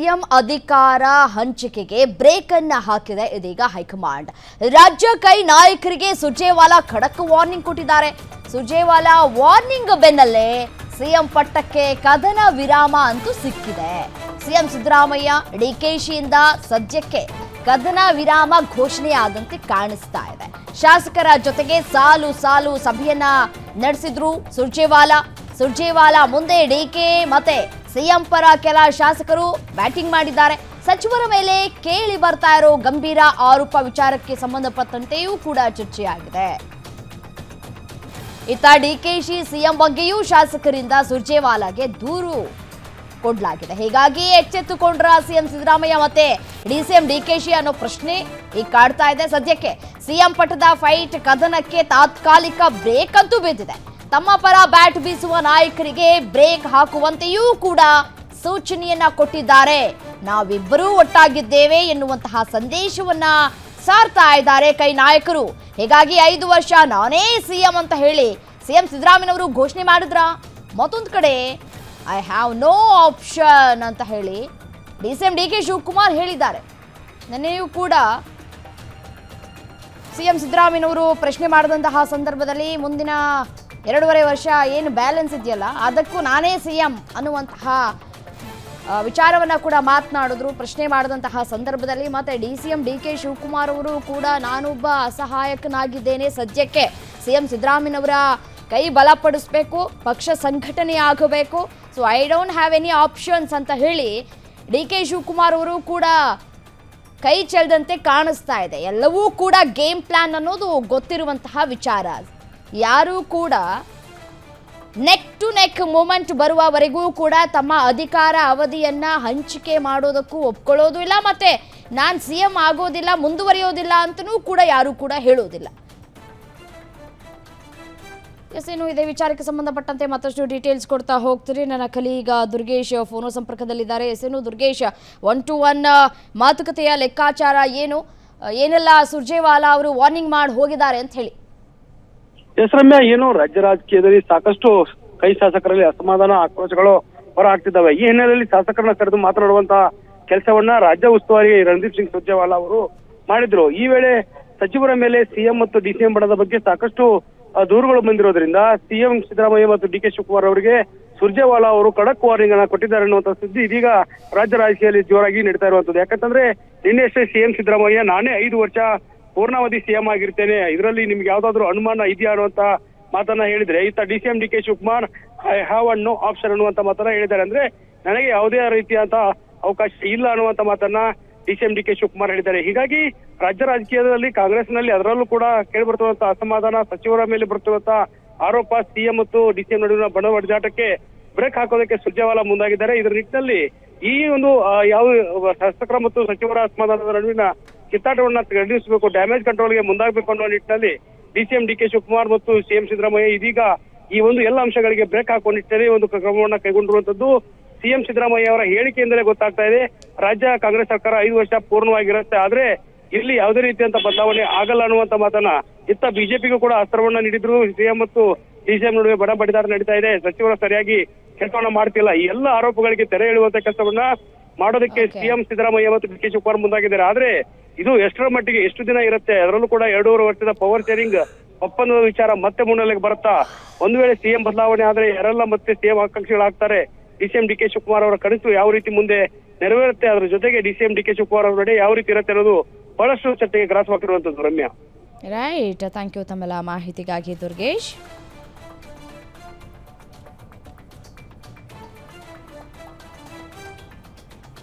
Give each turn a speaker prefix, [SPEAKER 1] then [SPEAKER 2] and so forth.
[SPEAKER 1] CM ಅಧಿಕಾರ ಹಂಚಿಕೆಗೆ break ಅನ್ನ ಹಾಕಿದೆ ಇದೀಗ ಹೈಕಮಾಂಡ್. ರಾಜ್ಯ ಕೈ ನಾಯಕರಿಗೆ ಸುರ್ಜೇವಾಲಾ ಖಡಕ್ ವಾರ್ನಿಂಗ್ ಕೊಟ್ಟಿದ್ದಾರೆ. ಸುರ್ಜೇವಾಲಾ ವಾರ್ನಿಂಗ್ ಬೆನ್ನಲ್ಲೇ ಸಿಎಂ ಪಟ್ಟಕ್ಕೆ ಕದನ ವಿರಾಮ ಅಂತೂ ಸಿಕ್ಕಿದೆ. ಸಿಎಂ ಸಿದ್ದರಾಮಯ್ಯ ಡಿಕೆಶಿಯಿಂದ ಸದ್ಯಕ್ಕೆ ಕದನ ವಿರಾಮ ಘೋಷಣೆ ಆದಂತೆ ಕಾಣಿಸ್ತಾ ಇದೆ. ಶಾಸಕರ ಜೊತೆಗೆ ಸಾಲು ಸಾಲು ಸಭೆಯನ್ನ ನಡೆಸಿದ್ರು ಸುರ್ಜೇವಾಲಾ ಮುಂದೆ ಡಿಕೆ ಮತ್ತೆ ಸಿಎಂ ಪರ ಕೆಲ ಶಾಸಕರು ಬ್ಯಾಟಿಂಗ್ ಮಾಡಿದ್ದಾರೆ. ಸಚಿವರ ಮೇಲೆ ಕೇಳಿ ಬರ್ತಾ ಇರೋ ಗಂಭೀರ ಆರೋಪ ವಿಚಾರಕ್ಕೆ ಸಂಬಂಧಪಟ್ಟಂತೆಯೂ ಕೂಡ ಚರ್ಚೆಯಾಗಿದೆ. ಇತ್ತ ಡಿಕೆಶಿ ಸಿಎಂ ಬಗ್ಗೆಯೂ ಶಾಸಕರಿಂದ ಸುರ್ಜೇವಾಲಾಗೆ ದೂರು ಕೊಡಲಾಗಿದೆ. ಹೀಗಾಗಿ ಎಚ್ಚೆತ್ತುಕೊಂಡ್ರ ಸಿಎಂ ಸಿದ್ದರಾಮಯ್ಯ ಮತ್ತೆ ಡಿಸಿಎಂ ಡಿಕೆಶಿ ಅನ್ನೋ ಪ್ರಶ್ನೆ ಈಗ ಕಾಡ್ತಾ ಇದೆ. ಸದ್ಯಕ್ಕೆ ಸಿಎಂ ಪಟ್ಟದ ಫೈಟ್ ಕದನಕ್ಕೆ ತಾತ್ಕಾಲಿಕ ಬ್ರೇಕ್ ಅಂತೂ ಬಿದ್ದಿದೆ. ತಮ್ಮ ಪರ ಬ್ಯಾಟ್ ಬೀಸುವ ನಾಯಕರಿಗೆ ಬ್ರೇಕ್ ಹಾಕುವಂತೆಯೂ ಕೂಡ ಸೂಚನೆಯನ್ನ ಕೊಟ್ಟಿದ್ದಾರೆ. ನಾವಿಬ್ಬರೂ ಒಟ್ಟಾಗಿದ್ದೇವೆ ಎನ್ನುವಂತಹ ಸಂದೇಶವನ್ನ ಸಾರ್ತಾ ಇದ್ದಾರೆ ಕೈ ನಾಯಕರು. ಹೀಗಾಗಿ 5 ವರ್ಷ ನಾನೇ ಸಿಎಂ ಅಂತ ಹೇಳಿ ಸಿಎಂ ಸಿದ್ದರಾಮಯ್ಯನವರು ಘೋಷಣೆ ಮಾಡಿದ್ರ. ಮತ್ತೊಂದು ಕಡೆ ಐ ಹ್ಯಾವ್ ನೋ ಆಪ್ಷನ್ ಅಂತ ಹೇಳಿ ಡಿಸಿಎಂ ಡಿಕೆ ಶಿವಕುಮಾರ್ ಹೇಳಿದ್ದಾರೆ. ನೆನ್ನೆಯೂ ಕೂಡ ಸಿಎಂ ಸಿದ್ದರಾಮಯ್ಯನವರು ಪ್ರಶ್ನೆ ಮಾಡಿದಂತಹ ಸಂದರ್ಭದಲ್ಲಿ ಮುಂದಿನ 2.5 ವರ್ಷ ಏನು ಬ್ಯಾಲೆನ್ಸ್ ಇದೆಯಲ್ಲ ಅದಕ್ಕೂ ನಾನೇ ಸಿಎಂ ಅನ್ನುವಂತಹ ವಿಚಾರವನ್ನ ಕೂಡ ಮಾತನಾಡಿದ್ರು ಪ್ರಶ್ನೆ ಮಾಡಿದಂತಹ ಸಂದರ್ಭದಲ್ಲಿ. ಮತ್ತೆ ಡಿಸಿಎಂ ಡಿಕೆ ಶಿವಕುಮಾರ್ ಅವರು ಕೂಡ ನಾನೊಬ್ಬ ಅಸಹಾಯಕನಾಗಿದ್ದೇನೆ, ಸದ್ಯಕ್ಕೆ ಸಿಎಂ ಸಿದ್ದರಾಮಯ್ಯನವರ ಕೈ ಬಲಪಡಿಸಬೇಕು, ಪಕ್ಷ ಸಂಘಟನೆ ಆಗಬೇಕು, so I don't have any options ಅಂತ ಹೇಳಿ ಡಿಕೆ ಶಿವಕುಮಾರ್ ಅವರು ಕೂಡ ಕೈ ಚೆಲ್ಲದಂತೆ ಕಾಣಿಸ್ತಾ ಇದೆ. ಎಲ್ಲವೂ ಕೂಡ ಗೇಮ್ ಪ್ಲಾನ್ ಅನ್ನೋದು ಗೊತ್ತಿರುವಂತಹ ವಿಚಾರ. ಯಾರೂ ಕೂಡ ನೆಕ್ ಟು ನೆಕ್ ಮೂಮೆಂಟ್ ಬರುವವರೆಗೂ ಕೂಡ ತಮ್ಮ ಅಧಿಕಾರ ಅವಧಿಯನ್ನ ಹಂಚಿಕೆ ಮಾಡೋದಕ್ಕೂ ಒಪ್ಕೊಳ್ಳೋದು ಇಲ್ಲ, ಮತ್ತೆ ನಾನು ಸಿಎಂ ಆಗೋದಿಲ್ಲ, ಮುಂದುವರಿಯೋದಿಲ್ಲ ಅಂತನೂ ಕೂಡ ಯಾರೂ ಕೂಡ ಹೇಳೋದಿಲ್ಲ. ಏನು ಇದೇ ವಿಚಾರಕ್ಕೆ ಸಂಬಂಧಪಟ್ಟಂತೆ ಮತ್ತಷ್ಟು ಡೀಟೇಲ್ಸ್ ಕೊಡ್ತಾ ಹೋಗ್ತೀರಿ. ನನ್ನ ಕಲೀಗ ದುರ್ಗೇಶ್ ಫೋನೋ ಸಂಪರ್ಕದಲ್ಲಿದ್ದಾರೆ. ಏನು ದುರ್ಗೇಶ್, 1-to-1 ಮಾತುಕತೆಯ ಲೆಕ್ಕಾಚಾರ ಏನೆಲ್ಲ ಸುರ್ಜೇವಾಲಾ ಅವರು ವಾರ್ನಿಂಗ್ ಮಾಡಿ ಹೋಗಿದ್ದಾರೆ ಅಂತ ಹೇಳಿ?
[SPEAKER 2] ಎಸ್ ರಮ್ಯಾ, ಏನು ರಾಜ್ಯ ರಾಜಕೀಯದಲ್ಲಿ ಸಾಕಷ್ಟು ಕೈ ಶಾಸಕರಲ್ಲಿ ಅಸಮಾಧಾನ ಆಕ್ರೋಶಗಳು ಹೊರ ಆಗ್ತಿದ್ದಾವೆ. ಈ ಹಿನ್ನೆಲೆಯಲ್ಲಿ ಶಾಸಕರನ್ನ ಕರೆದು ಮಾತನಾಡುವಂತಹ ಕೆಲಸವನ್ನ ರಾಜ್ಯ ಉಸ್ತುವಾರಿ ರಣದೀಪ್ ಸಿಂಗ್ ಸುರ್ಜೇವಾಲಾ ಅವರು ಮಾಡಿದ್ರು. ಈ ವೇಳೆ ಸಚಿವರ ಮೇಲೆ ಸಿಎಂ ಮತ್ತು ಡಿಸಿಎಂ ಬಣದ ಬಗ್ಗೆ ಸಾಕಷ್ಟು ದೂರುಗಳು ಬಂದಿರೋದ್ರಿಂದ ಸಿಎಂ ಸಿದ್ದರಾಮಯ್ಯ ಮತ್ತು ಡಿಕೆ ಶಿವಕುಮಾರ್ ಅವರಿಗೆ ಸುರ್ಜೇವಾಲಾ ಅವರು ಖಡಕ್ ವಾರ್ನಿಂಗ್ ಅನ್ನ ಕೊಟ್ಟಿದ್ದಾರೆ ಅನ್ನುವಂಥ ಸುದ್ದಿ ಇದೀಗ ರಾಜ್ಯ ರಾಜಕೀಯದಲ್ಲಿ ಜೋರಾಗಿ ನಡೀತಾ ಇರುವಂತದ್ದು. ಯಾಕಂತಂದ್ರೆ ನಿನ್ನೆಷ್ಟೇ ಸಿಎಂ ಸಿದ್ದರಾಮಯ್ಯ ನಾನೇ 5 ವರ್ಷ ಪೂರ್ಣಾವಧಿ ಸಿಎಂ ಆಗಿರ್ತೇನೆ, ಇದರಲ್ಲಿ ನಿಮ್ಗೆ ಯಾವ್ದಾದ್ರು ಅನುಮಾನ ಇದೆಯಾ ಅನ್ನುವಂತ ಮಾತನ್ನ ಹೇಳಿದ್ರೆ, ಇತ್ತ DCM DK Shivakumar I have no option ಅನ್ನುವಂತ ಮಾತನ್ನ ಹೇಳಿದ್ದಾರೆ. ಅಂದ್ರೆ ನನಗೆ ಯಾವುದೇ ರೀತಿಯಂತ ಅವಕಾಶ ಇಲ್ಲ ಅನ್ನುವಂತ ಮಾತನ್ನ ಡಿಸಿಎಂ ಡಿಕೆ ಶಿವಕುಮಾರ್ ಹೇಳಿದ್ದಾರೆ. ಹೀಗಾಗಿ ರಾಜ್ಯ ರಾಜಕೀಯದಲ್ಲಿ ಕಾಂಗ್ರೆಸ್ನಲ್ಲಿ ಅದರಲ್ಲೂ ಕೂಡ ಕೇಳಿಬರ್ತಿರುವಂತ ಅಸಮಾಧಾನ, ಸಚಿವರ ಮೇಲೆ ಬರ್ತಿರುವಂತ ಆರೋಪ, ಸಿಎಂ ಮತ್ತು ಡಿಸಿಎಂ ನಡುವಿನ ಬಣ ಹೊಡೆದಾಟಕ್ಕೆ ಬ್ರೇಕ್ ಹಾಕೋದಕ್ಕೆ ಸುರ್ಜೇವಾಲಾ ಮುಂದಾಗಿದ್ದಾರೆ. ಇದರ ನಿಟ್ಟಿನಲ್ಲಿ ಈ ಒಂದು ಯಾವ ಶಾಸಕರ ಮತ್ತು ಸಚಿವರ ಅಸಮಾಧಾನದ ನಡುವಿನ ಕಿತ್ತಾಟವನ್ನ ನಡೆಸಬೇಕು, ಡ್ಯಾಮೇಜ್ ಕಂಟ್ರೋಲ್ಗೆ ಮುಂದಾಗಬೇಕು ಅನ್ನೋ ನಿಟ್ಟಿನಲ್ಲಿ ಡಿಸಿಎಂ ಡಿಕೆ ಶಿವಕುಮಾರ್ ಮತ್ತು ಸಿಎಂ ಸಿದ್ದರಾಮಯ್ಯ ಇದೀಗ ಈ ಒಂದು ಎಲ್ಲ ಅಂಶಗಳಿಗೆ ಬ್ರೇಕ್ ಹಾಕುವ ನಿಟ್ಟಿನಲ್ಲಿ ಒಂದು ಕ್ರಮವನ್ನ ಕೈಗೊಂಡಿರುವಂತದ್ದು ಸಿಎಂ ಸಿದ್ದರಾಮಯ್ಯ ಅವರ ಹೇಳಿಕೆಯಿಂದಲೇ ಗೊತ್ತಾಗ್ತಾ ಇದೆ. ರಾಜ್ಯ ಕಾಂಗ್ರೆಸ್ ಸರ್ಕಾರ 5 ವರ್ಷ ಪೂರ್ಣವಾಗಿರುತ್ತೆ, ಆದ್ರೆ ಇಲ್ಲಿ ಯಾವುದೇ ರೀತಿಯಂತ ಬದಲಾವಣೆ ಆಗಲ್ಲ ಅನ್ನುವಂತ ಮಾತನ್ನ ಇತ್ತ ಬಿಜೆಪಿಗೂ ಕೂಡ ಅಸ್ತ್ರವನ್ನ ನೀಡಿದ್ರು. ಸಿಎಂ ಮತ್ತು ಡಿಸಿಎಂ ನಡುವೆ ಬಡ ಬಡಿದಾಟ ನಡೀತಾ ಇದೆ, ಸಚಿವರು ಸರಿಯಾಗಿ ಕೆಲಸವನ್ನ ಮಾಡ್ತಿಲ್ಲ, ಈ ಎಲ್ಲ ಆರೋಪಗಳಿಗೆ ತೆರೆ ಎಳೆಯುವಂತ ಕೆಲಸವನ್ನ ಮಾಡೋದಕ್ಕೆ ಸಿಎಂ ಸಿದ್ದರಾಮಯ್ಯ ಮತ್ತು ಡಿಕೆ ಶಿವಕುಮಾರ್ ಮುಂದಾಗಿದ್ದಾರೆ. ಆದ್ರೆ ಇದು ಎಷ್ಟರ ಮಟ್ಟಿಗೆ ಎಷ್ಟು ದಿನ ಇರುತ್ತೆ, ಅದರಲ್ಲೂ ಕೂಡ 2.5 ವರ್ಷದ ಪವರ್ ಶೇರಿಂಗ್ ಒಪ್ಪಂದದ ವಿಚಾರ ಮತ್ತೆ ಮುನ್ನೆಲೆಗೆ ಬರುತ್ತಾ? ಒಂದು ವೇಳೆ ಸಿಎಂ ಬದಲಾವಣೆ ಆದ್ರೆ ಯಾರೆಲ್ಲ ಮತ್ತೆ ಸಿಎಂ ಆಕಾಂಕ್ಷಿಗಳಾಗ್ತಾರೆ, ಡಿಸಿಎಂ ಡಿಕೆ ಶಿವಕುಮಾರ್ ಅವರ ಕನಸು ಯಾವ ರೀತಿ ಮುಂದೆ ನೆರವೇರುತ್ತೆ, ಅದರ ಜೊತೆಗೆ ಡಿಸಿಎಂ ಡಿಕೆ ಶಿವಕುಮಾರ್ ಅವರ ನಡೆ ಯಾವ ರೀತಿ ಇರುತ್ತೆ ಅನ್ನೋದು ಬಹಳಷ್ಟು ಚರ್ಚೆಗೆ ಗ್ರಾಸವಾಗಿರುವಂತದ್ದು. ರಮ್ಯಾ,
[SPEAKER 1] ರೈಟ್, ಥ್ಯಾಂಕ್ ಯು ತಮ್ಮೆಲ್ಲ ಮಾಹಿತಿಗಾಗಿ ದುರ್ಗೇಶ್.